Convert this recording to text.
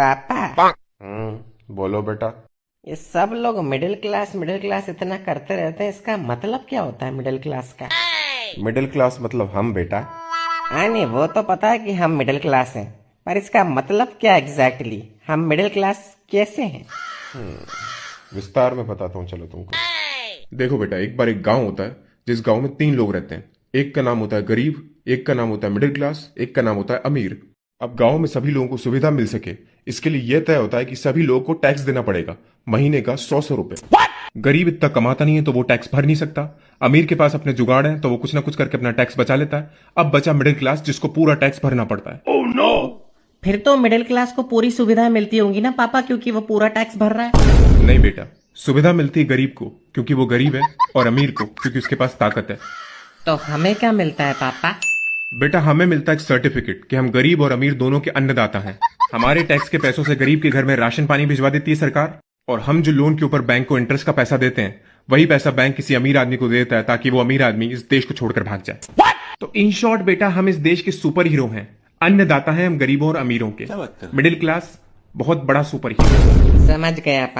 पापा, बोलो बेटा। ये सब लोग मिडिल क्लास इतना करते रहते हैं, इसका मतलब क्या होता है मिडिल क्लास का? मिडिल क्लास मतलब हम बेटा। हाँ नहीं, वो तो पता है कि हम मिडिल क्लास हैं, पर इसका मतलब क्या एग्जैक्टली? हम मिडिल क्लास कैसे हैं? विस्तार में बताता हूँ चलो तुमको। देखो बेटा, एक बार एक गांव होता है जिस गांव में 3 लोग रहते हैं। एक का नाम होता है गरीब, एक का नाम होता है मिडिल क्लास, एक का नाम होता है अमीर। अब गांव में सभी लोगों को सुविधा मिल सके, इसके लिए यह तय होता है कि सभी लोगों को टैक्स देना पड़ेगा, महीने का 100 रुपए। गरीब इतना कमाता नहीं है तो वो टैक्स भर नहीं सकता। अमीर के पास अपने जुगाड़ है तो वो कुछ ना कुछ करके अपना टैक्स बचा लेता है। अब बचा मिडिल क्लास जिसको पूरा टैक्स भरना पड़ता है। फिर तो मिडिल क्लास को पूरी सुविधाएं मिलती होंगी ना पापा, क्योंकि वो पूरा टैक्स भर रहा है। नहीं बेटा, सुविधा मिलती है गरीब को क्योंकि वो गरीब है, और अमीर को क्योंकि उसके पास ताकत है। तो हमें क्या मिलता है पापा? बेटा, हमें मिलता है एक सर्टिफिकेट कि हम गरीब और अमीर दोनों के अन्नदाता हैं। हमारे टैक्स के पैसों से गरीब के घर में राशन पानी भिजवा देती है सरकार, और हम जो लोन के ऊपर बैंक को इंटरेस्ट का पैसा देते हैं, वही पैसा बैंक किसी अमीर आदमी को देता है ताकि वो अमीर आदमी इस देश को छोड़कर भाग जाए। तो इन शॉर्ट बेटा, हम इस देश के सुपर हीरो हैं। अन्नदाता हैं हम गरीबों और अमीरों के। मिडिल क्लास बहुत बड़ा सुपर हीरो। समझ गया पापा।